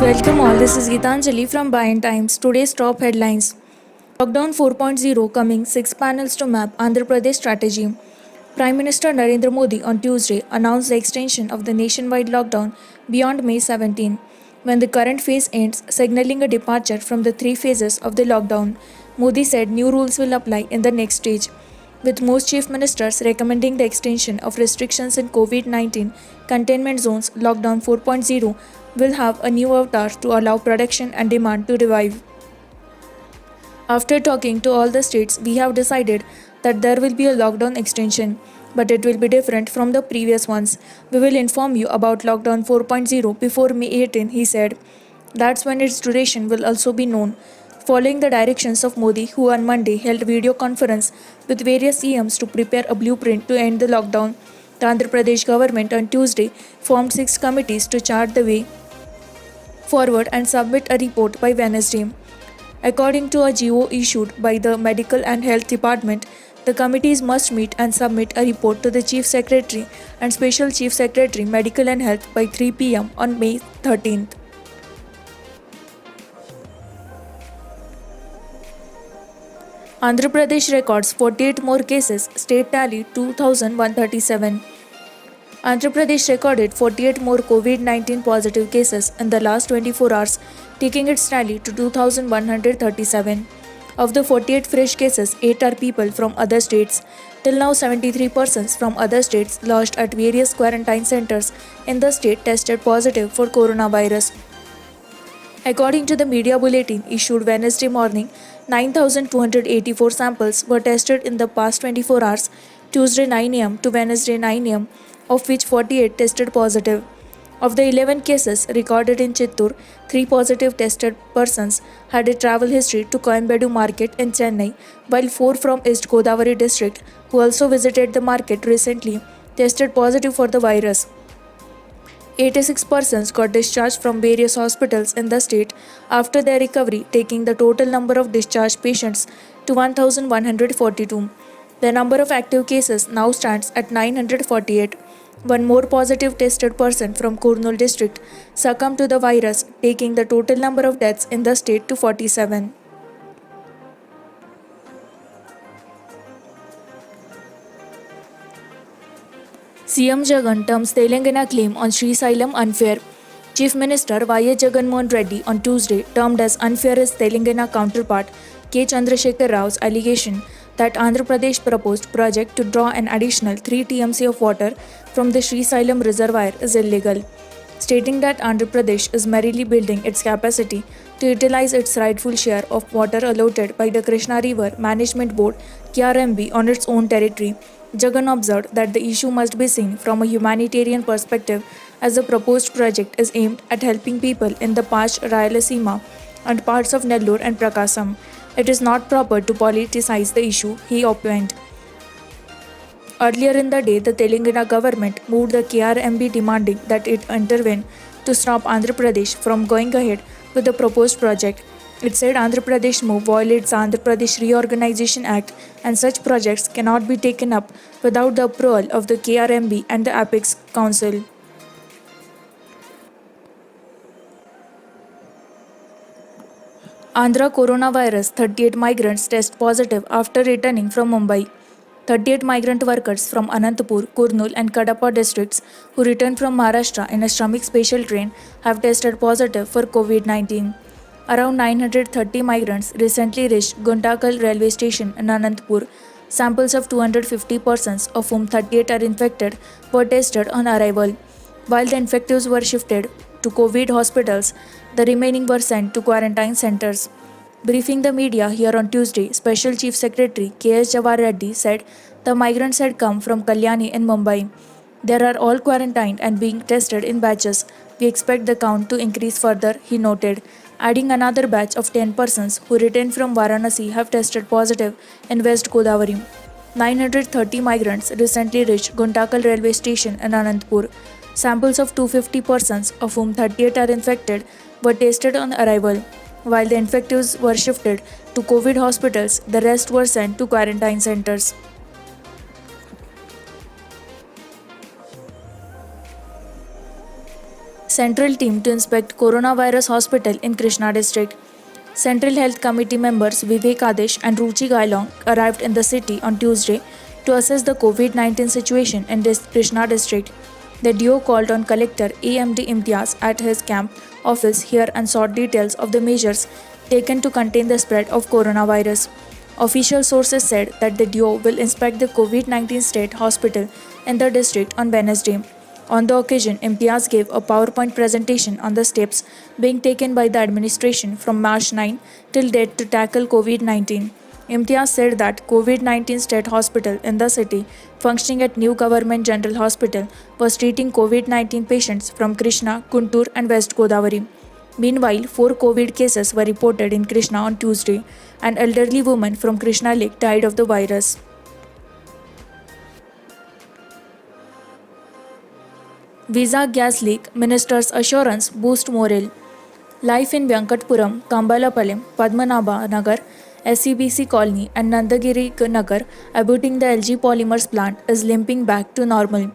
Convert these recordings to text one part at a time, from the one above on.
Welcome all, this is Gitanjali from Bayan Times. Today's top headlines. Lockdown 4.0 coming, 6 panels to map Andhra Pradesh strategy. Prime Minister Narendra Modi on Tuesday announced the extension of the nationwide lockdown beyond May 17, when the current phase ends, signaling a departure from the 3 phases of the lockdown. Modi said new rules will apply in the next stage, with most chief ministers recommending the extension of restrictions in COVID 19 containment zones. Lockdown 4.0 will have a new avatar to allow production and demand to revive. After talking to all the states, we have decided that there will be a lockdown extension, but it will be different from the previous ones. We will inform you about Lockdown 4.0 before May 18, he said. That's when its duration will also be known. Following the directions of Modi, who on Monday held video conference with various CMs to prepare a blueprint to end the lockdown, the Andhra Pradesh government on Tuesday formed 6 committees to chart the way forward and submit a report by Wednesday. According to a GO issued by the Medical and Health Department, the committees must meet and submit a report to the Chief Secretary and Special Chief Secretary Medical and Health by 3 pm on May 13th. Andhra Pradesh records 48 more cases, state tally 2,137. Andhra Pradesh recorded 48 more COVID-19 positive cases in the last 24 hours, taking its tally to 2,137. Of the 48 fresh cases, 8 are people from other states. Till now, 73 persons from other states lodged at various quarantine centers in the state tested positive for coronavirus. According to the media bulletin issued Wednesday morning, 9,284 samples were tested in the past 24 hours, Tuesday 9 am to Wednesday 9 am, of which 48 tested positive. Of the 11 cases recorded in Chittoor, 3 positive tested persons had a travel history to Coimbatore market in Chennai, while 4 from East Godavari district, who also visited the market recently, tested positive for the virus. 86 persons got discharged from various hospitals in the state after their recovery, taking the total number of discharged patients to 1,142. The number of active cases now stands at 948. One more positive tested person from Kurnool district succumbed to the virus, taking the total number of deaths in the state to 47. CM Jagan terms Telangana claim on Srisailam unfair. Chief Minister Y.S. Jagan Mohan Reddy on Tuesday termed as unfair his Telangana counterpart K. Chandrasekhar Rao's allegation that Andhra Pradesh proposed project to draw an additional 3 TMC of water from the Srisailam reservoir is illegal, stating that Andhra Pradesh is merely building its capacity to utilize its rightful share of water allotted by the Krishna River Management Board KRMB on its own territory. Jagan observed that the issue must be seen from a humanitarian perspective, as the proposed project is aimed at helping people in the parched Rayalaseema and parts of Nellore and Prakasam. It is not proper to politicize the issue, he opined. Earlier in the day, the Telangana government moved the KRMB demanding that it intervene to stop Andhra Pradesh from going ahead with the proposed project. It said Andhra Pradesh move violates the Andhra Pradesh Reorganization Act and such projects cannot be taken up without the approval of the KRMB and the Apex Council. Andhra coronavirus, 38 migrants test positive after returning from Mumbai. 38 migrant workers from Anantapur, Kurnool and Kadapa districts who returned from Maharashtra in a Shramik special train have tested positive for COVID-19. Around 930 migrants recently reached Guntakal railway station in Anantapur. Samples of 250 persons, of whom 38 are infected, were tested on arrival. While the infectives were shifted to COVID hospitals, the remaining were sent to quarantine centers. Briefing the media here on Tuesday, Special Chief Secretary K.S. Jawar Reddy said the migrants had come from Kalyani in Mumbai. They are all quarantined and being tested in batches. We expect the count to increase further, he noted, adding another batch of 10 persons who returned from Varanasi have tested positive in West Godavari. 930 migrants recently reached Guntakal railway station in Anantapur. Samples of 250 persons, of whom 38 are infected, were tested on arrival. While the infectives were shifted to COVID hospitals, the rest were sent to quarantine centers. Central team to inspect coronavirus hospital in Krishna district. Central Health Committee members Vivek Adesh and Ruchi Gailong arrived in the city on Tuesday to assess the COVID-19 situation in Krishna district. The duo called on Collector AMD Imtiaz at his camp office here and sought details of the measures taken to contain the spread of coronavirus. Official sources said that the duo will inspect the COVID-19 state hospital in the district on Wednesday. On the occasion, Imtiaz gave a PowerPoint presentation on the steps being taken by the administration from March 9 till date to tackle COVID-19. Imtiaz said that COVID-19 state hospital in the city, functioning at New Government General Hospital, was treating COVID-19 patients from Krishna, Guntur and West Godavari. Meanwhile, 4 COVID cases were reported in Krishna on Tuesday. An elderly woman from Krishna Lake died of the virus. Visa gas leak, minister's assurance boost morale. Life in Venkatpuram, Kambalapalam, Padmanabha Nagar, SCBC Colony and Nandagiri Nagar abutting the LG Polymers plant is limping back to normal.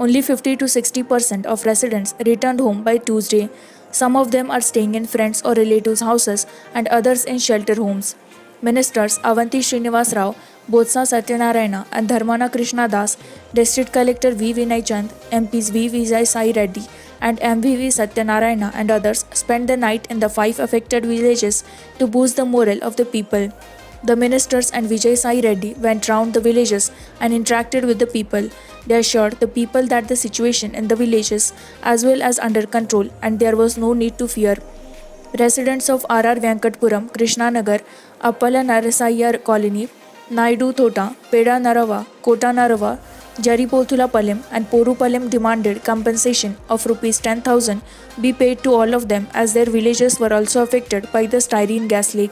Only 50 to 60% of residents returned home by Tuesday. Some of them are staying in friends' or relatives' houses and others in shelter homes. Ministers Avanti Srinivas Rao, Botsa Satyanarayana and Dharmana Krishna Das, District Collector V. Vinay Chand, MPs V. Vijay Sai Reddy and MVV Satyanarayana and others spent the night in the 5 affected villages to boost the morale of the people. The ministers and Vijay Sai Reddy went round the villages and interacted with the people. They assured the people that the situation in the villages as well as under control and there was no need to fear. Residents of RR Venkatpuram, Krishna Nagar, Appala Narasayya Colony, Naidu Thota, Peda Narava, Kota Narava, Jaripotula Palim and Poru Palim demanded compensation of Rs 10,000 be paid to all of them as their villages were also affected by the styrene gas leak.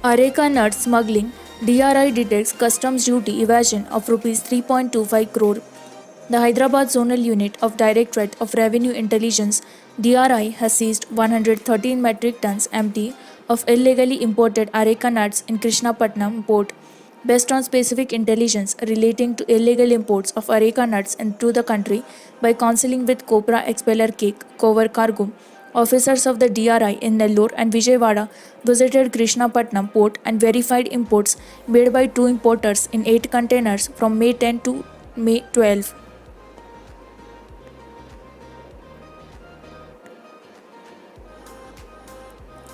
Areca nut smuggling, DRI detects customs duty evasion of Rs 3.25 crore. The Hyderabad Zonal Unit of Directorate of Revenue Intelligence DRI has seized 113 metric tons empty of illegally imported areca nuts in Krishnapatnam port. Based on specific intelligence relating to illegal imports of areca nuts into the country by counseling with Cobra Expeller Cake Cover Cargo, officers of the DRI in Nellore and Vijayawada visited Krishnapatnam port and verified imports made by 2 importers in 8 containers from May 10 to May 12.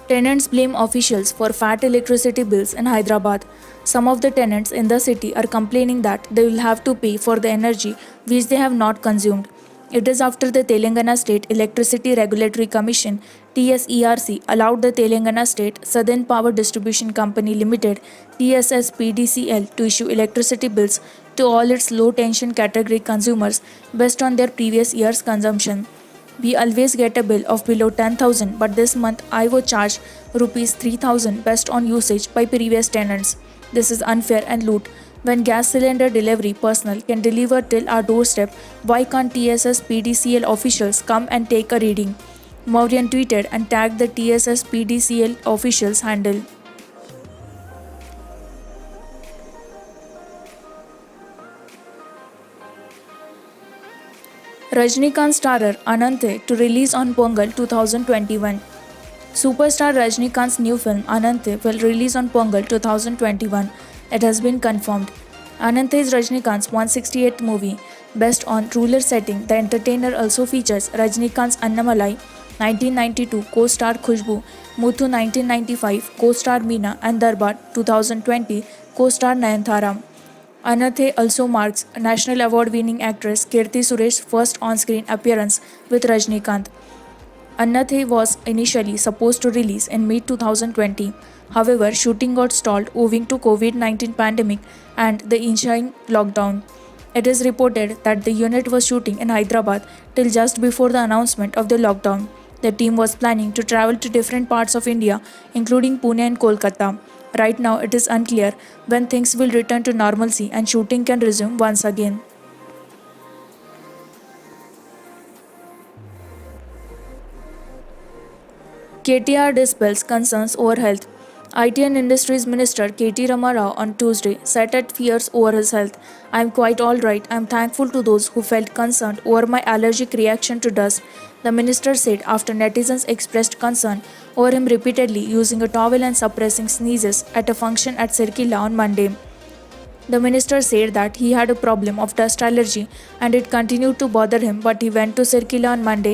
Tenants blame officials for fat electricity bills in Hyderabad. Some of the tenants in the city are complaining that they will have to pay for the energy which they have not consumed. It is after the Telangana State Electricity Regulatory Commission TSERC allowed the Telangana State Southern Power Distribution Company Limited TSSPDCL to issue electricity bills to all its low tension category consumers based on their previous year's consumption. We always get a bill of below 10,000 but this month I was charged Rs 3,000 based on usage by previous tenants. This is unfair and loot. When gas cylinder delivery personnel can deliver till our doorstep, why can't TSS PDCL officials come and take a reading? Mauryan tweeted and tagged the TSS PDCL officials handle. Rajinikanth starrer Anante to release on Pongal 2021. Superstar Rajinikanth's new film Anante will release on Pongal 2021. It has been confirmed. Anante is Rajinikanth's 168th movie. Based on rural setting, the entertainer also features Rajinikanth's Annamalai 1992 co-star Khushbu, Muthu 1995 co-star Meena and Darbar 2020 co-star Nayanthara. Ananthe also marks National Award-winning actress Kirti Suresh's first on-screen appearance with Rajinikanth. Ananthe was initially supposed to release in mid-2020. However, shooting got stalled owing to COVID-19 pandemic and the ensuing lockdown. It is reported that the unit was shooting in Hyderabad till just before the announcement of the lockdown. The team was planning to travel to different parts of India, including Pune and Kolkata. Right now, it is unclear when things will return to normalcy and shooting can resume once again. KTR dispels concerns over health. IT and Industries Minister K.T. Ramarao on Tuesday cited fears over his health. "I am quite all right. I am thankful to those who felt concerned over my allergic reaction to dust," the minister said after netizens expressed concern over him repeatedly using a towel and suppressing sneezes at a function at Sirkila on Monday. The minister said that he had a problem of dust allergy and it continued to bother him, but he went to Sirkila on Monday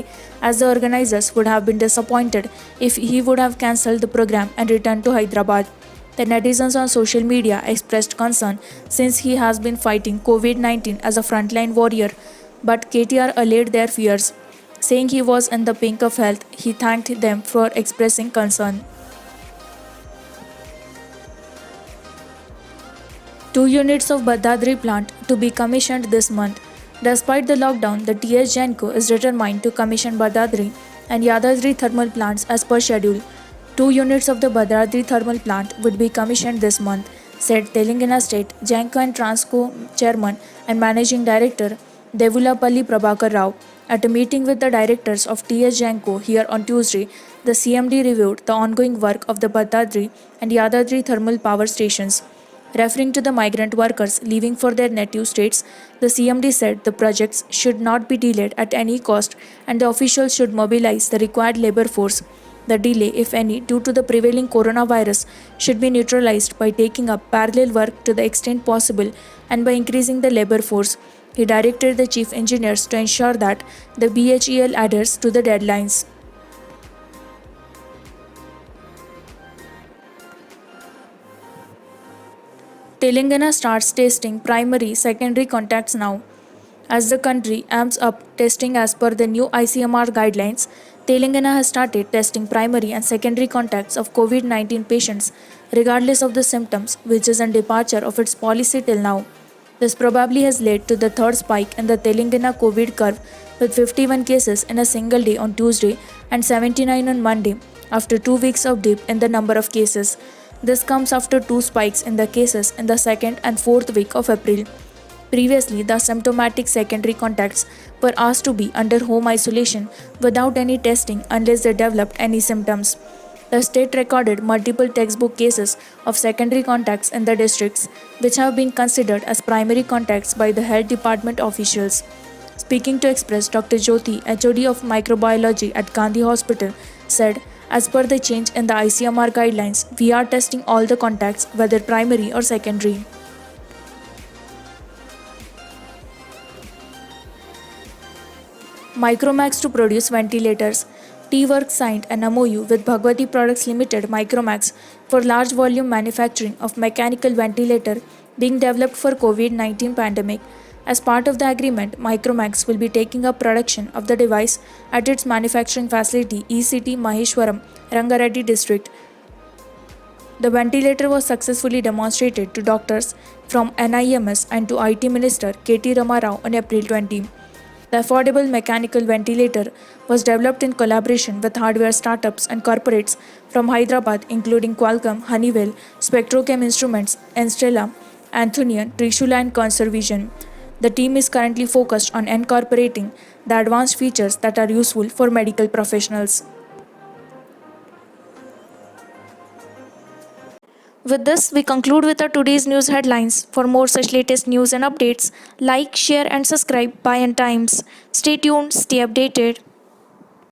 as the organizers would have been disappointed if he would have cancelled the program and returned to Hyderabad. The netizens on social media expressed concern since he has been fighting COVID 19 as a frontline warrior, but KTR allayed their fears. Saying he was in the pink of health, he thanked them for expressing concern. Two units of Badadri plant to be commissioned this month. Despite the lockdown, the TS Genco is determined to commission Badadri and Yadadri thermal plants as per schedule. Two units of the Badadri thermal plant would be commissioned this month, said Telangana State Genco and Transco Chairman and Managing Director Devulapalli Prabhakar Rao. At a meeting with the directors of TS Genco here on Tuesday, the CMD reviewed the ongoing work of the Badadri and Yadadri thermal power stations. Referring to the migrant workers leaving for their native states, the CMD said the projects should not be delayed at any cost and the officials should mobilize the required labor force. The delay, if any, due to the prevailing coronavirus, should be neutralized by taking up parallel work to the extent possible and by increasing the labor force. He directed the chief engineers to ensure that the BHEL adheres to the deadlines. Telangana starts testing primary secondary contacts now. As the country amps up testing as per the new ICMR guidelines, Telangana has started testing primary and secondary contacts of COVID 19 patients, regardless of the symptoms, which is a departure of its policy till now. This probably has led to the third spike in the Telangana COVID curve, with 51 cases in a single day on Tuesday and 79 on Monday, after 2 weeks of dip in the number of cases. This comes after two spikes in the cases in the second and fourth week of April. Previously, the symptomatic secondary contacts were asked to be under home isolation without any testing unless they developed any symptoms. The state recorded multiple textbook cases of secondary contacts in the districts, which have been considered as primary contacts by the health department officials. Speaking to Express, Dr. Jyoti, HOD of Microbiology at Gandhi Hospital, said, "As per the change in the ICMR guidelines, we are testing all the contacts, whether primary or secondary." Micromax to produce ventilators. T-Work signed an MOU with Bhagwati Products Limited Micromax for large volume manufacturing of mechanical ventilator being developed for COVID-19 pandemic. As part of the agreement, Micromax will be taking up production of the device at its manufacturing facility ECT Maheshwaram, Rangareddy district. The ventilator was successfully demonstrated to doctors from NIMS and to IT Minister K.T. Ramarao on April 20. The affordable mechanical ventilator was developed in collaboration with hardware startups and corporates from Hyderabad, including Qualcomm, Honeywell, Spectrochem Instruments, Enstella, Anthonian, Trishula, and Conservision. The team is currently focused on incorporating the advanced features that are useful for medical professionals. With this, we conclude with our today's news headlines. For more such latest news and updates, like, share, and subscribe By and Times. Stay tuned, stay updated.